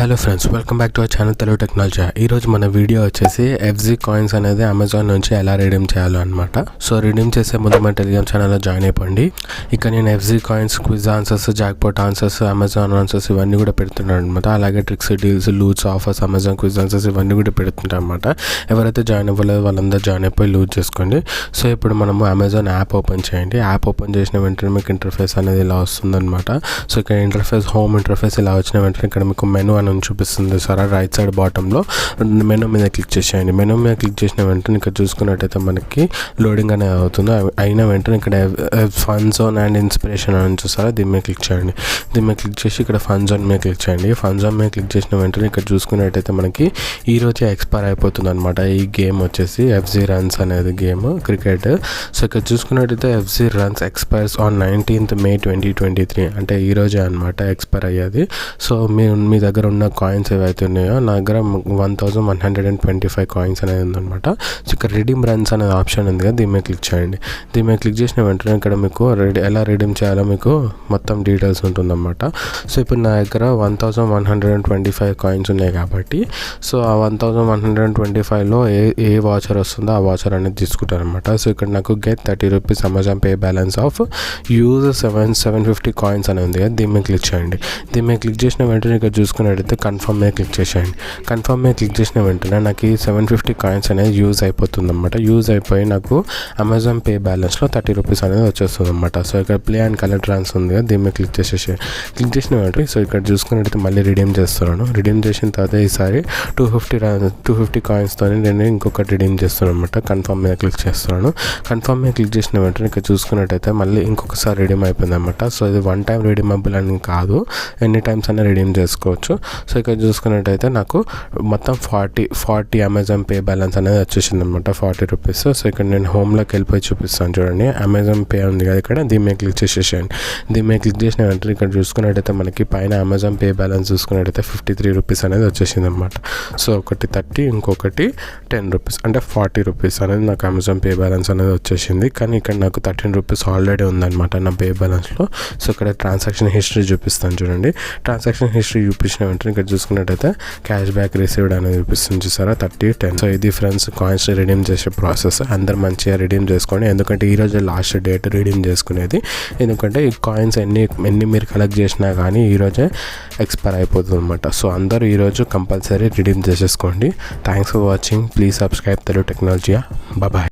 Hello friends, welcome back to our channel Telugu technology. ఈరోజు మన video వచ్చేసి ఎఫ్జీ కాయిన్స్ అనేది అమెజాన్ నుంచి ఎలా రిడీమ్ చేయాలో అనమాట. సో రిడీమ్ చేసే ముందు మన టెలిగ్రామ్ ఛానల్లో జాయిన్ అయిపోండి. ఇక నేను FG coins, quiz answers, jackpot answers, Amazon answers ఇవన్నీ కూడా పెడుతున్నాను అనమాట. అలాగే tricks, deals, loots, offers, Amazon quiz answers ఇవన్నీ కూడా పెడుతుంటాను అనమాట. ఎవరైతే జాయిన్ అవ్వలేదో వాళ్ళందరూ జాయిన్ అయిపోయి లూట్ చేసుకోండి. సో ఇప్పుడు మనము అమెజాన్ యాప్ ఓపెన్ చేయండి. యాప్ ఓపెన్ చేసిన వెంటనే మీకు ఇంటర్ఫేస్ అనేది ఇలా వస్తుందన్నమాట. సో ఇక్కడ ఇంటర్ఫేస్, హోమ్ ఇంటర్ఫేస్ ఇలా వచ్చిన వెంటనే ఇక్కడ మీకు మెనూ అని చూపిస్తుంది సార్. రైట్ సైడ్ బాటంలో మెనూ మీద క్లిక్ చేసేయండి. మెనూ మీద క్లిక్ చేసిన వెంటనే ఇక్కడ చూసుకున్నట్టయితే మనకి లోడింగ్ అనేది అవుతుంది. అయిన వెంటనే ఇక్కడ ఫన్ జోన్ అండ్ ఇన్స్పిరేషన్ అని చూసారా, దీని మీద క్లిక్ చేయండి. దీని మీద క్లిక్ చేసి ఇక్కడ ఫన్ జోన్ మీద క్లిక్ చేయండి. ఫన్ జోన్ మీద క్లిక్ చేసిన వెంటనే ఇక్కడ చూసుకున్నట్టయితే మనకి ఈ రోజే ఎక్స్పైర్ అయిపోతుంది అనమాట. ఈ గేమ్ వచ్చేసి ఎఫ్జీ రన్స్ అనేది గేమ్ క్రికెట్. సో ఇక్కడ చూసుకున్నట్టయితే FG runs expires on 19th May 2023 అంటే ఈ రోజే అనమాట ఎక్స్పైర్ అయ్యేది. సో మీ దగ్గర ఉన్న కాయిన్స్ ఏవైతే ఉన్నాయో నా దగ్గర 1125 కాయిన్స్ అనేది ఉందన్నమాట. సో ఇక్కడ రిడీమ్ రన్స్ అనే ఆప్షన్ ఉంది కదా, దీని మీద క్లిక్ చేయండి. దీని మీద క్లిక్ చేసిన వెంటనే ఇక్కడ మీకు ఎలా రిడీమ్ చేయాలో మీకు మొత్తం డీటెయిల్స్ ఉంటుందన్నమాట. సో ఇప్పుడు నా దగ్గర 1125 కాయిన్స్ ఉన్నాయి కాబట్టి సో ఆ 1125లో ఏ వాచర్ వస్తుందో ఆ వాచర్ అనేది తీసుకుంటాను అనమాట. సో ఇక్కడ నాకు get 30 rupees Amazon pay balance of use 750 coins అనేది ఉంది కదా, దీని మీద క్లిక్ చేయండి. దీని మీద క్లిక్ చేసిన వెంటనే ఇక్కడ చూసుకున్నట్టయితే కన్ఫర్మ్ మీద క్లిక్ చేసేయండి. కన్ఫర్మ్ మీద క్లిక్ చేసిన వెంటనే నాకు ఈ 750 కాయిన్స్ అనేది యూజ్ అయిపోతుంది అనమాట. యూజ్ అయిపోయి నాకు అమెజాన్ పే బ్యాలెన్స్లో 30 రూపీస్ అనేది వచ్చేస్తుంది అనమాట. సో ఇక్కడ ప్లే అండ్ కలెక్ట్ ట్రాన్స్ ఉంది కదా, దీని మీద క్లిక్ క్లిక్ చేసిన వెంటనే సో ఇక్కడ చూసుకున్నట్టయితే మళ్ళీ రిడీమ్ చేస్తున్నాను. రిడీమ్ చేసిన తర్వాత ఈసారి 250 కాయిన్స్తో నేను ఇంకొకటి రిడీమ్ చేస్తున్నాను అనమాట. కన్ఫర్మ్ మీద క్లిక్ చేస్తున్నాను. కన్ఫర్మ్ మీద క్లిక్ చేసిన వెంటనే ఇక్కడ చూసుకున్నట్టయితే మళ్ళీ ఇంకొకసారి రిడీమ్ అయిపోయింది అనమాట. సో ఇది వన్ టైం రిడీమబుల్ అని కాదు, ఎన్ని టైమ్స్ అయినా రిడీమ్ చేసుకోవచ్చు. సో ఇక్కడ చూసుకున్నట్టయితే నాకు మొత్తం 40 అమెజాన్ పే బ్యాలెన్స్ అనేది వచ్చేసింది అనమాట, 40 రూపీస్. సో ఇక్కడ నేను హోమ్లోకి వెళ్ళిపోయి చూపిస్తాను చూడండి. అమెజాన్ పే ఉంది కదా ఇక్కడ, దీని మీద క్లిక్ చేసేసేయండి. దీని మీద క్లిక్ చేసిన వెంటనే ఇక్కడ చూసుకున్నట్టయితే మనకి పైన అమెజాన్ పే బ్యాలెన్స్ చూసుకున్నట్టయితే 53 రూపీస్ అనేది వచ్చేసింది అనమాట. సో ఒకటి 30, ఇంకొకటి 10 రూపీస్ అంటే 40 రూపీస్ అనేది నాకు అమెజాన్ పే బ్యాలెన్స్ అనేది వచ్చేసింది. కానీ ఇక్కడ నాకు 13 రూపీస్ ఆల్రెడీ ఉందన్నమాట నా పే బ్యాలెన్స్లో. సో ఇక్కడ ట్రాన్సాక్షన్ హిస్టరీ చూపిస్తాను చూడండి. ట్రాన్సాక్షన్ హిస్టరీ చూపించిన వెంటనే ఇక్కడ చూసుకున్నట్టయితే క్యాష్ బ్యాక్ రిసీవ్డ్ అనేది చూపిస్తుంది చూసారా, 30, 10. సో ఇది ఫ్రెండ్స్ కాయిన్స్ రిడీమ్ చేసే ప్రాసెస్. అందరు మంచిగా రిడీమ్ చేసుకోండి, ఎందుకంటే ఈరోజు లాస్ట్ డేట్ రిడీమ్ చేసుకునేది. ఎందుకంటే ఈ కాయిన్స్ ఎన్ని మీరు కలెక్ట్ చేసినా కానీ ఈరోజే ఎక్స్పైర్ అయిపోతుంది అనమాట. సో అందరూ ఈరోజు కంపల్సరీ రిడీమ్ చేసేసుకోండి. Thanks for watching. Please subscribe Telugu technology. Bye.